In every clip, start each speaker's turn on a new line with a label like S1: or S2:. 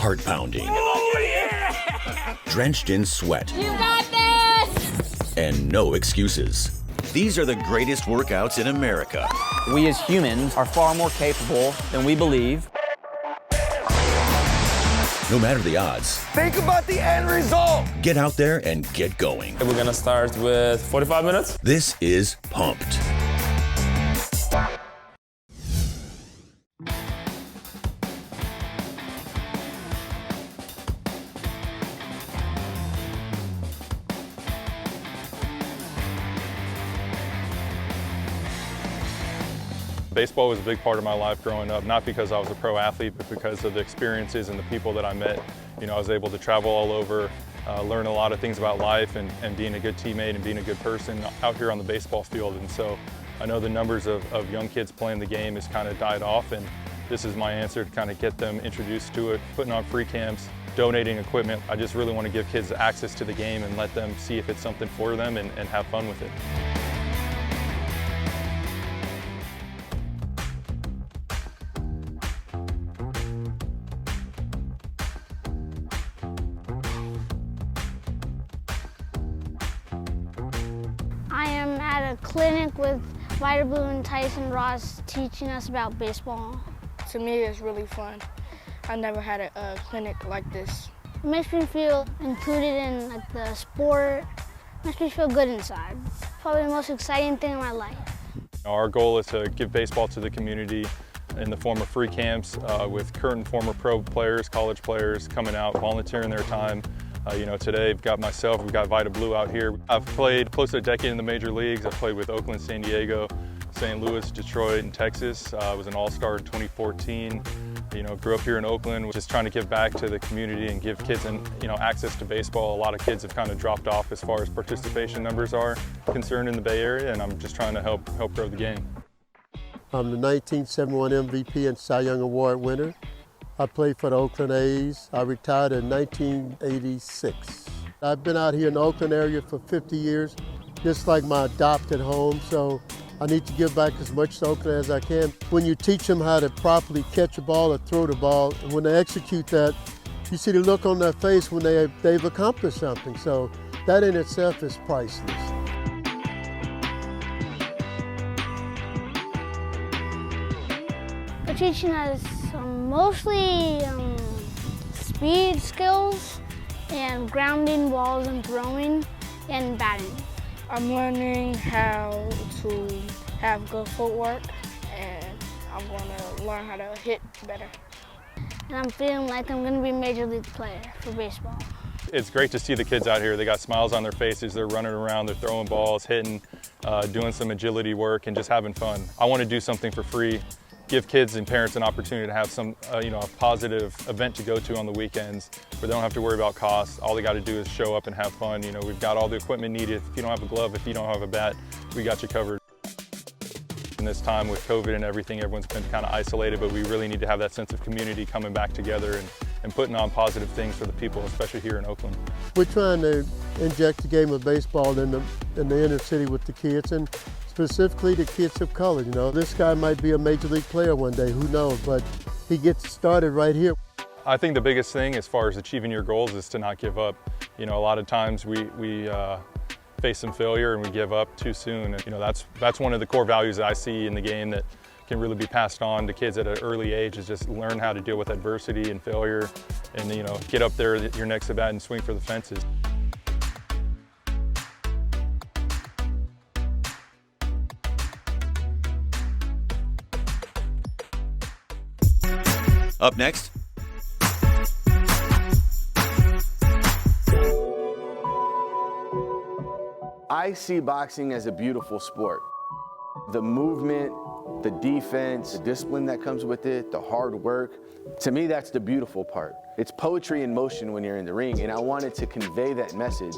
S1: heart pounding, drenched in sweat,
S2: You got this!
S1: and no excuses. These are the greatest workouts in America.
S3: We as humans are far more capable than we believe.
S1: No matter the odds,
S4: Think about the end result.
S1: get out there and get going.
S5: We're gonna start with 45 minutes.
S1: This is Pumped.
S6: Baseball was a big part of my life growing up, not because I was a pro athlete, but because of the experiences and the people that I met. You know, I was able to travel all over, learn a lot of things about life and being a good teammate and being a good person out here on the baseball field. And so I know the numbers of young kids playing the game has kind of died off, and this is my answer to kind of get them introduced to it, putting on free camps, donating equipment. I just really want to give kids access to the game and let them see if it's something for them and have fun with it.
S7: I am at a clinic with Vita Blue and Tyson Ross teaching us about baseball.
S8: To me, it's really fun. I never had a clinic like this.
S7: It makes me feel included in the sport. It makes me feel good inside. Probably the most exciting thing in my life.
S6: Our goal is to give baseball to the community in the form of free camps with current and former pro players, college players coming out, volunteering their time. You know, today we've got myself, we've got Vita Blue out here. I've played close to a decade in the major leagues. I've played with Oakland, San Diego, St. Louis, Detroit, and Texas. I was an all-star in 2014. You know, grew up here in Oakland, just trying to give back to the community and give kids access to baseball. A lot of kids have kind of dropped off as far as participation numbers are concerned in the Bay Area, and I'm just trying to help grow the game.
S9: I'm the 1971 MVP and Cy Young Award winner. I played for the Oakland A's. I retired in 1986. I've been out here in the Oakland area for 50 years, just like my adopted home, so I need to give back as much to Oakland as I can. When you teach them how to properly catch a ball or throw the ball, and when they execute that, you see the look on their face when they've accomplished something, so that in itself is priceless.
S7: They're teaching us mostly speed skills and grounding balls and throwing and batting.
S8: I'm learning how to have good footwork, and I'm going to learn how to hit better.
S7: And I'm feeling like I'm going to be a major league player for baseball.
S6: It's great to see the kids out here. They got smiles on their faces, they're running around, they're throwing balls, hitting, doing some agility work, and just having fun. I want to do something for free, give kids and parents an opportunity to have some, a positive event to go to on the weekends where they don't have to worry about costs. All they got to do is show up and have fun. You know, we've got all the equipment needed. If you don't have a glove, if you don't have a bat, we got you covered. In this time with COVID and everything, everyone's been kind of isolated, but we really need to have that sense of community coming back together and putting on positive things for the people, especially here in Oakland.
S9: We're trying to inject the game of baseball in the inner city with the kids, and specifically the kids of color. You know, this guy might be a major league player one day, who knows, but he gets started right here.
S6: I think the biggest thing as far as achieving your goals is to not give up. You know, a lot of times we face some failure and we give up too soon. And, you know, that's one of the core values that I see in the game that can really be passed on to kids at an early age, is just learn how to deal with adversity and failure and, you know, get up there your next at bat and swing for the fences.
S1: Up next,
S4: I see boxing as a beautiful sport. The movement, the defense, the discipline that comes with it, the hard work. To me, that's the beautiful part. It's poetry in motion when you're in the ring, and I wanted to convey that message.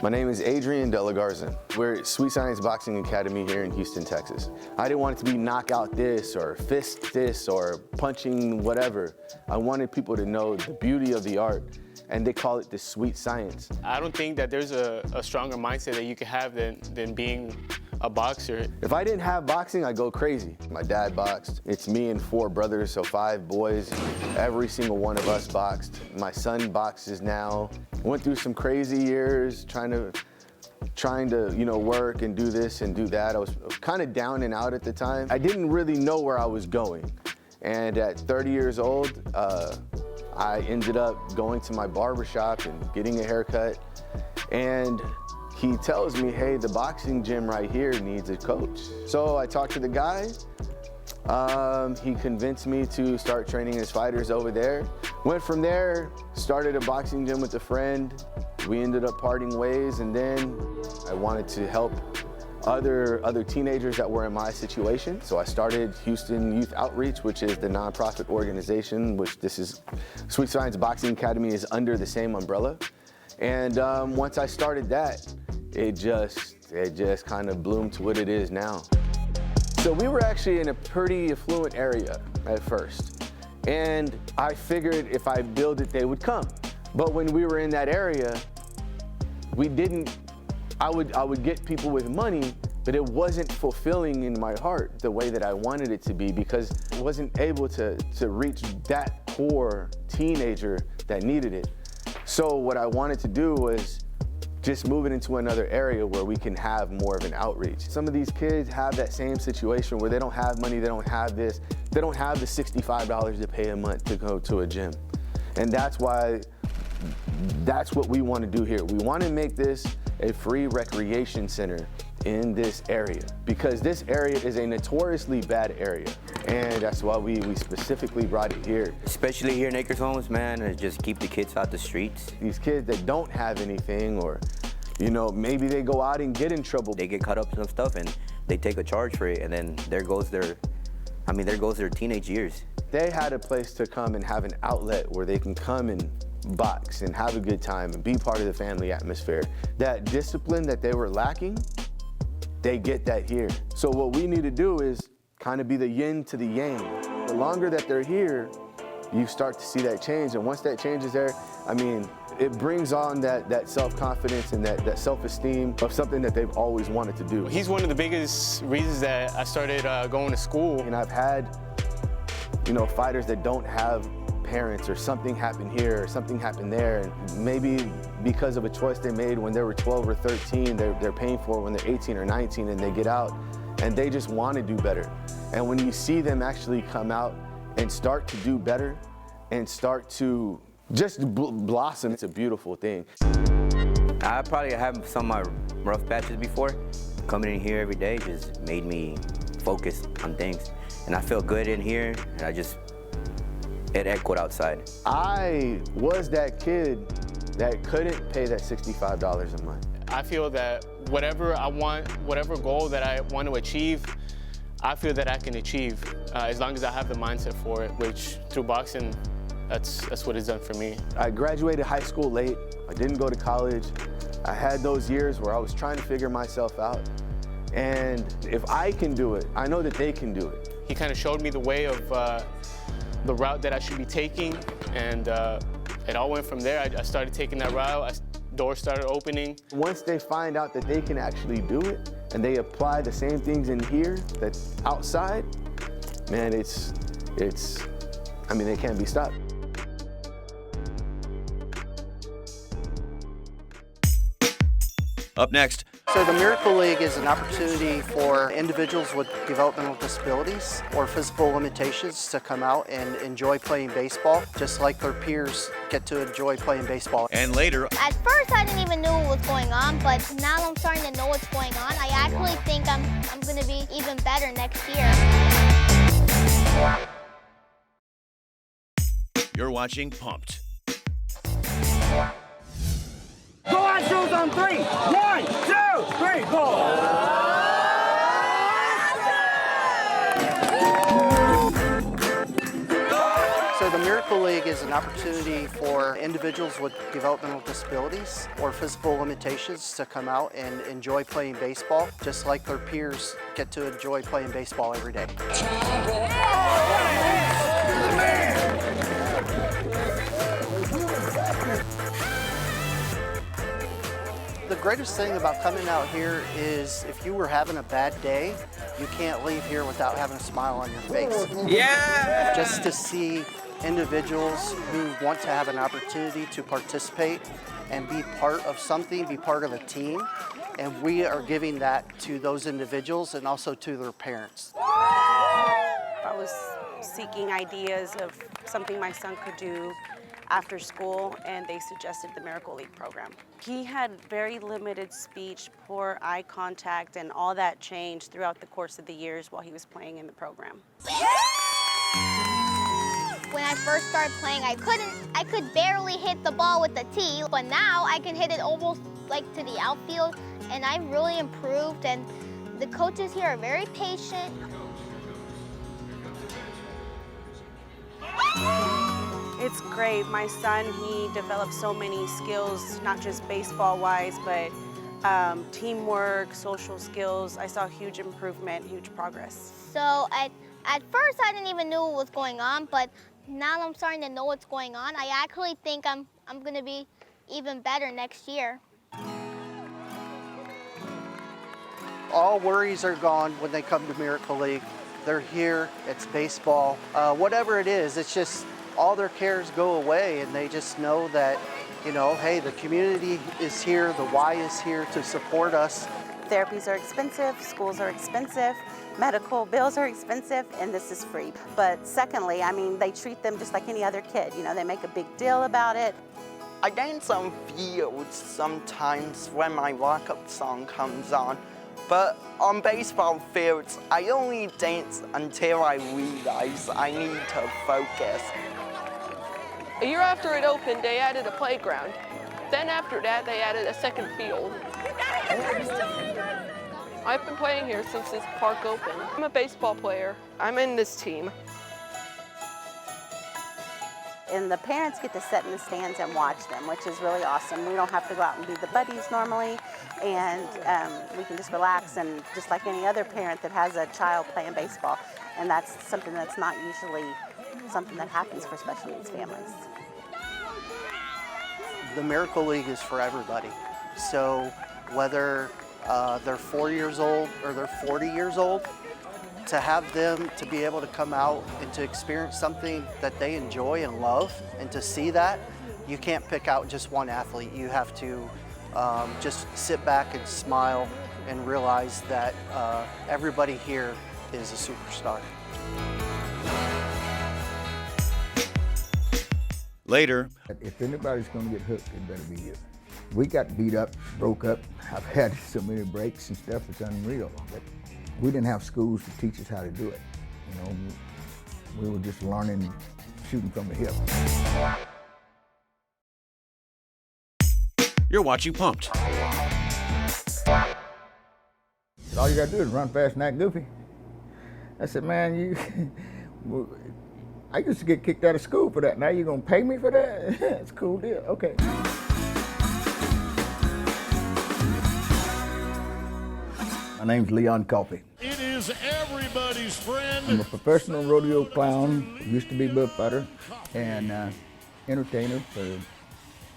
S4: My name is Adrian De La Garza. We're at Sweet Science Boxing Academy here in Houston, Texas. I didn't want it to be knockout this or fist this or punching whatever. I wanted people to know the beauty of the art, and they call it the sweet science.
S10: I don't think that there's a stronger mindset that you can have than being a boxer.
S4: If I didn't have boxing, I'd go crazy. My dad boxed. It's me and 4 brothers, so 5 boys. Every single one of us boxed. My son boxes now. Went through some crazy years trying to work and do this and do that. I was kind of down and out at the time. I didn't really know where I was going. And at 30 years old, I ended up going to my barbershop and getting a haircut. And he tells me, hey, the boxing gym right here needs a coach. So I talked to the guy. He convinced me to start training his fighters over there. Went from there, started a boxing gym with a friend. We ended up parting ways, and then I wanted to help other teenagers that were in my situation. So I started Houston Youth Outreach, which is the nonprofit organization, which this is, Sweet Science Boxing Academy is under the same umbrella. And once I started that, it just kind of bloomed to what it is now. So we were actually in a pretty affluent area at first. And I figured if I build it, they would come. But when we were in that area, I would get people with money, but it wasn't fulfilling in my heart the way that I wanted it to be, because I wasn't able to reach that core teenager that needed it. So what I wanted to do was just move it into another area where we can have more of an outreach. Some of these kids have that same situation where they don't have money, they don't have this, they don't have the $65 to pay a month to go to a gym. And that's what we want to do here. We want to make this a free recreation center in this area, because this area is a notoriously bad area, and that's why we specifically brought it here.
S11: Especially here in Acres Homes, man, and just keep the kids out the streets.
S4: These kids that don't have anything, or maybe they go out and get in trouble.
S11: They get caught up in some stuff and they take a charge for it, and then there goes their teenage years.
S4: They had a place to come and have an outlet where they can come and box and have a good time and be part of the family atmosphere. That discipline that they were lacking, they get that here. So what we need to do is kind of be the yin to the yang. The longer that they're here, you start to see that change. And once that change is there, it brings on that self-confidence and that self-esteem of something that they've always wanted to do.
S10: He's one of the biggest reasons that I started going to school.
S4: And I've had, fighters that don't have parents, or something happened here or something happened there, and maybe because of a choice they made when they were 12 or 13, they're paying for it when they're 18 or 19, and they get out and they just want to do better. And when you see them actually come out and start to do better and start to just blossom, it's a beautiful thing.
S11: I probably have some of my rough patches before. Coming in here every day just made me focus on things, and I feel good in here, and it echoed outside.
S4: I was that kid that couldn't pay that $65 a month.
S10: I feel that whatever I want, whatever goal that I want to achieve, I feel that I can achieve as long as I have the mindset for it, which through boxing, that's what it's done for me.
S4: I graduated high school late. I didn't go to college. I had those years where I was trying to figure myself out. And if I can do it, I know that they can do it.
S10: He kind of showed me the way of the route that I should be taking, and it all went from there. I started taking that route, doors started opening.
S4: Once they find out that they can actually do it, and they apply the same things in here that's outside, man, they can't be stopped.
S1: Up next.
S12: So the Miracle League is an opportunity for individuals with developmental disabilities or physical limitations to come out and enjoy playing baseball, just like their peers get to enjoy playing baseball.
S1: And later.
S7: At first I didn't even know what was going on, but now I'm starting to know what's going on. I actually think I'm going to be even better next year.
S1: You're watching Pumped.
S13: Go on, shoes on 3. 1, 2, 3, go!
S12: So the Miracle League is an opportunity for individuals with developmental disabilities or physical limitations to come out and enjoy playing baseball, just like their peers get to enjoy playing baseball every day. The greatest thing about coming out here is if you were having a bad day, you can't leave here without having a smile on your face.
S3: Yeah!
S12: Just to see individuals who want to have an opportunity to participate and be part of something, be part of a team. And we are giving that to those individuals and also to their parents.
S14: I was seeking ideas of something my son could do after school, and they suggested the Miracle League program. He had very limited speech, poor eye contact, and all that changed throughout the course of the years while he was playing in the program.
S15: When I first started playing, I could barely hit the ball with the tee, but now I can hit it almost like to the outfield, and I've really improved, and the coaches here are very patient.
S14: It's great. My son, he developed so many skills, not just baseball-wise, but teamwork, social skills. I saw huge improvement, huge progress.
S15: So at first I didn't even know what was going on, but now I'm starting to know what's going on. I actually think I'm gonna be even better next year.
S12: All worries are gone when they come to Miracle League. They're here, it's baseball. Whatever it is, it's just all their cares go away and they just know that, you know, hey, the community is here, the Y is here to support us.
S14: Therapies are expensive, schools are expensive, medical bills are expensive, and this is free. But secondly, I mean, they treat them just like any other kid. You know, they make a big deal about it.
S16: I dance on fields sometimes when my walk-up song comes on, but on baseball fields, I only dance until I realize I need to focus.
S8: A year after it opened, they added a playground. Then after that, they added a second field. I've been playing here since this park opened. I'm a baseball player. I'm in this team.
S14: And the parents get to sit in the stands and watch them, which is really awesome. We don't have to go out and be the buddies normally, and we can just relax and just like any other parent that has a child playing baseball. And that's something that's not usually something that happens for special needs families.
S12: The Miracle League is for everybody. So whether they're 4 years old or they're 40 years old, to have them to be able to come out and to experience something that they enjoy and love, and to see that, you can't pick out just one athlete. You have to just sit back and smile and realize that everybody here is a superstar.
S1: Later.
S17: If anybody's going to get hooked, it better be you. We got beat up, broke up. I've had so many breaks and stuff, it's unreal. But we didn't have schools to teach us how to do it. You know, we were just learning, shooting from the hip.
S1: You're watching Pumped.
S17: All you got to do is run fast and act goofy. I said, man, I used to get kicked out of school for that. Now you're going to pay me for that? It's a cool deal. Okay. My name's Leon Coffey.
S18: It is everybody's friend.
S17: I'm a professional rodeo clown, used to be bullfighter, and entertainer for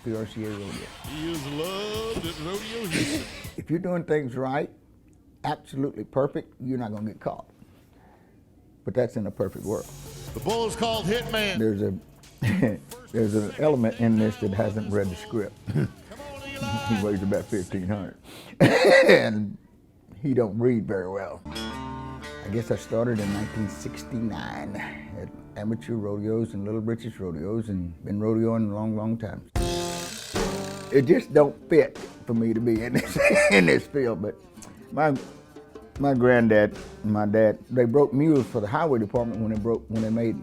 S17: PRCA Rodeo.
S18: He is loved at Rodeo Houston.
S17: If you're doing things right, absolutely perfect, you're not going to get caught. But that's in a perfect world.
S18: The bull is called Hitman.
S17: There's an element in this that hasn't read the script. He weighs about 1,500. And he don't read very well. I guess I started in 1969 at amateur rodeos and Little Britches rodeos, and been rodeoing a long, long time. It just don't fit for me to be in this field, but my granddad and my dad, they broke mules for the highway department when they made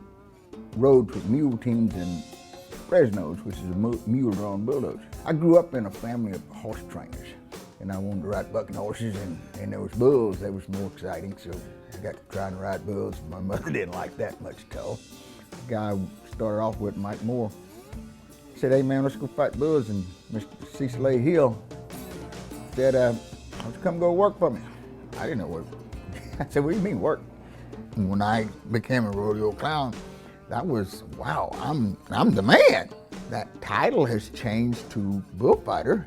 S17: roads with mule teams and Fresnos, which is a mule-drawn bulldozer. I grew up in a family of horse trainers, and I wanted to ride bucking horses, and there was bulls. That was more exciting, so I got to try and ride bulls. My mother didn't like that much at all. The guy I started off with, Mike Moore, said, hey man, let's go fight bulls, and Mr. Cecil A. Hill said, why don't you come go work for me? I didn't know what, I said, what do you mean work? And when I became a rodeo clown, that was, wow, I'm the man. That title has changed to bullfighter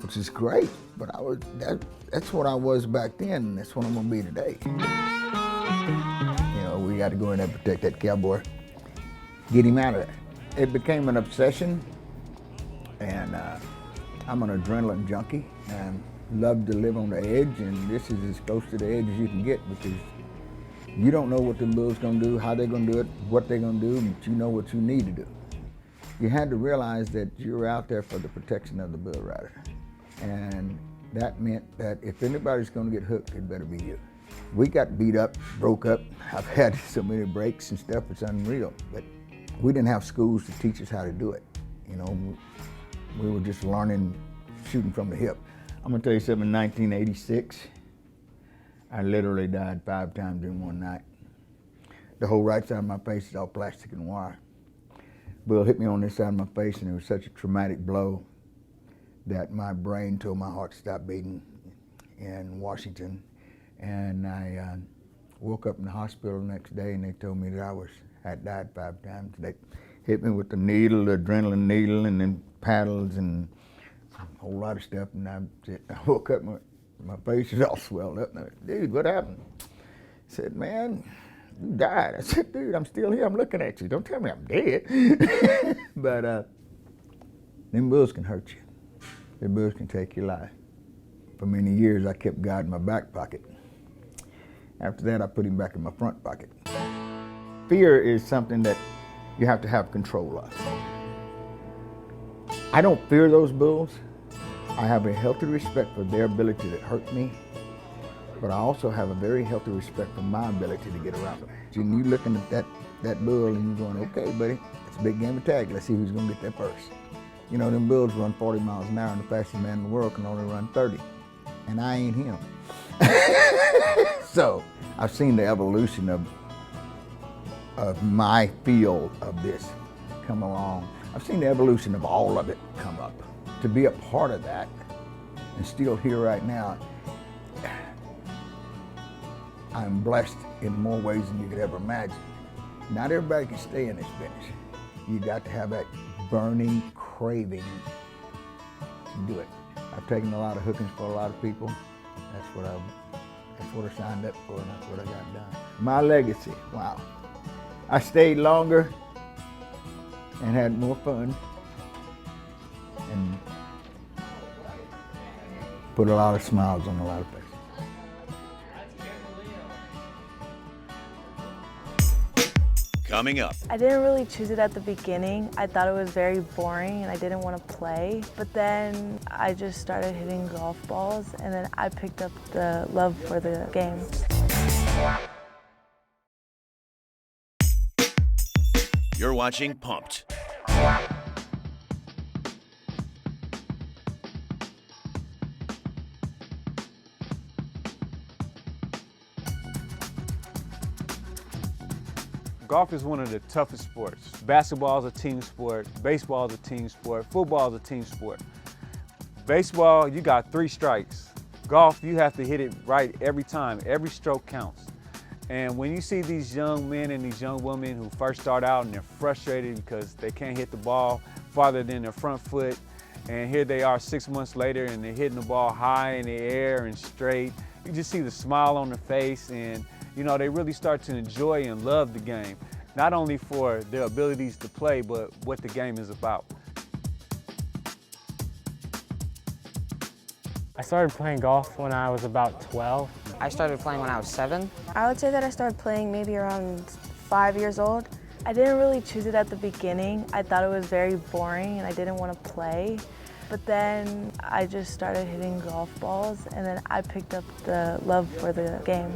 S17: which is great. But that's what I was back then, and that's what I'm gonna be today. You know, we got to go in there and protect that cowboy, get him out of there. It became an obsession, and I'm an adrenaline junkie, and love to live on the edge, and this is as close to the edge as you can get, because you don't know what the bull's gonna do, how they're gonna do it, what they're gonna do, but you know what you need to do. You had to realize that you're out there for the protection of the bull rider. And that meant that if anybody's gonna get hooked, it better be you. We got beat up, broke up. I've had so many breaks and stuff, it's unreal. But we didn't have schools to teach us how to do it. You know, we were just learning, shooting from the hip. I'm gonna tell you something, in 1986, I literally died 5 times in one night. The whole right side of my face is all plastic and wire. Bull hit me on this side of my face, and it was such a traumatic blow that my brain told my heart to stop beating in Washington. And I woke up in the hospital the next day, and they told me that I had died 5 times. They hit me with the needle, the adrenaline needle, and then paddles and a whole lot of stuff. And I woke up, my face is all swelled up. And I said, dude, what happened? He said, man, you died. I said, dude, I'm still here. I'm looking at you. Don't tell me I'm dead. But them bulls can hurt you. Them bulls can take your life. For many years, I kept God in my back pocket. After that, I put him back in my front pocket. Fear is something that you have to have control of. I don't fear those bulls. I have a healthy respect for their ability to hurt me, but I also have a very healthy respect for my ability to get around them. And you looking at that bull and you're going, okay, buddy, it's a big game of tag. Let's see who's gonna get there first. You know, them bulls run 40 miles an hour, and the fastest man in the world can only run 30. And I ain't him. So I've seen the evolution of my field of this come along. I've seen the evolution of all of it come up. To be a part of that and still here right now, I'm blessed in more ways than you could ever imagine. Not everybody can stay in this business. You got to have that burning craving to do it. I've taken a lot of hookings for a lot of people. That's what I signed up for, and that's what I got done. My legacy, wow. I stayed longer and had more fun and put a lot of smiles on a lot of faces.
S1: Coming up.
S19: I didn't really choose it at the beginning. I thought it was very boring and I didn't want to play. But then I just started hitting golf balls, and then I picked up the love for the game.
S1: You're watching Pumped.
S20: Golf is one of the toughest sports. Basketball is a team sport, baseball is a team sport, football is a team sport. Baseball, you got 3 strikes. Golf, you have to hit it right every time. Every stroke counts. And when you see these young men and these young women who first start out and they're frustrated because they can't hit the ball farther than their front foot, and here they are 6 months later and they're hitting the ball high in the air and straight, you just see the smile on their face, and you know, they really start to enjoy and love the game, not only for their abilities to play, but what the game is about.
S21: I started playing golf when I was about 12.
S22: I started playing when I was 7.
S19: I would say that I started playing maybe around 5 years old. I didn't really choose it at the beginning. I thought it was very boring and I didn't want to play. But then I just started hitting golf balls, and then I picked up the love for the game.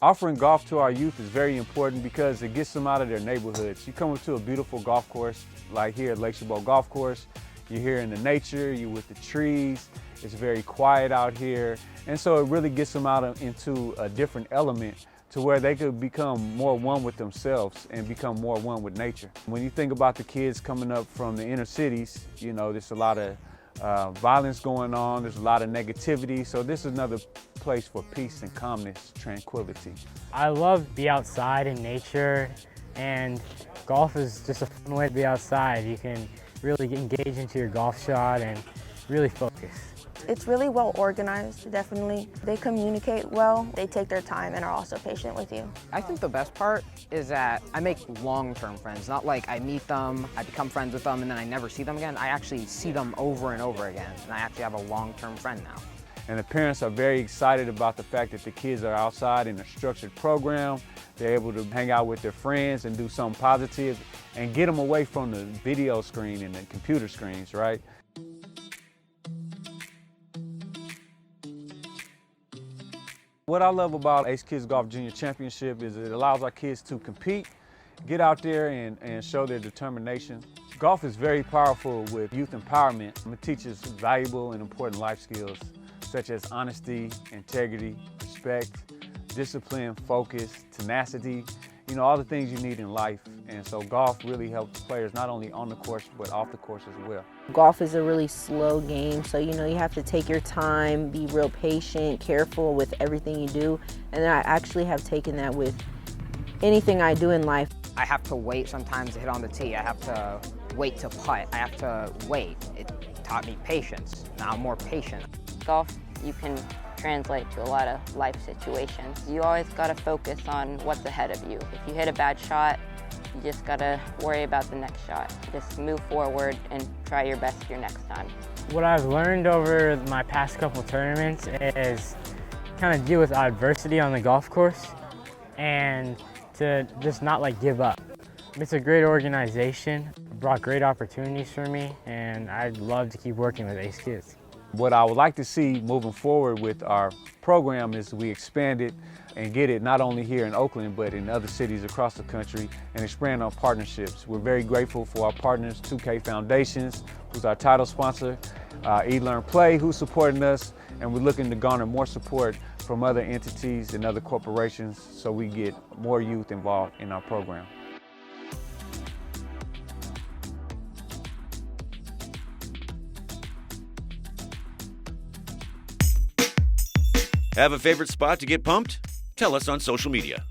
S20: Offering golf to our youth is very important because it gets them out of their neighborhoods. You come up to a beautiful golf course, like here at Lake Chabot Golf Course, you're here in the nature, you're with the trees, it's very quiet out here, and so it really gets them out into a different element to where they could become more one with themselves and become more one with nature. When you think about the kids coming up from the inner cities, you know, there's a lot of violence going on, there's a lot of negativity, so this is another place for peace and calmness, tranquility.
S21: I love be outside in nature, and golf is just a fun way to be outside. You can really engage into your golf shot and really focus.
S19: It's really well organized, definitely. They communicate well, they take their time and are also patient with you.
S22: I think the best part is that I make long-term friends. Not like I meet them, I become friends with them, and then I never see them again. I actually see them over and over again, and I actually have a long-term friend now.
S20: And the parents are very excited about the fact that the kids are outside in a structured program. They're able to hang out with their friends and do something positive and get them away from the video screen and the computer screens, right? What I love about Ace Kids Golf Junior Championship is it allows our kids to compete, get out there and show their determination. Golf is very powerful with youth empowerment. It teaches valuable and important life skills such as honesty, integrity, respect, discipline, focus, tenacity, you know, all the things you need in life. And so golf really helps players not only on the course, but off the course as well.
S2: Golf is a really slow game, so you have to take your time, be real patient, careful with everything you do. And I actually have taken that with anything I do in life.
S22: I have to wait sometimes to hit on the tee. I have to wait to putt. I have to wait. It taught me patience. Now I'm more patient.
S5: Golf, you can translate to a lot of life situations. You always gotta focus on what's ahead of you. If you hit a bad shot, you just gotta worry about the next shot. Just move forward and try your best your next time.
S21: What I've learned over my past couple tournaments is kind of deal with adversity on the golf course and to just not give up. It's a great organization, brought great opportunities for me, and I'd love to keep working with Ace Kids.
S20: What I would like to see moving forward with our program is we expand it and get it not only here in Oakland, but in other cities across the country and expand our partnerships. We're very grateful for our partners, 2K Foundations, who's our title sponsor, eLearn Play, who's supporting us, and we're looking to garner more support from other entities and other corporations so we get more youth involved in our program.
S1: Have a favorite spot to get pumped? Tell us on social media.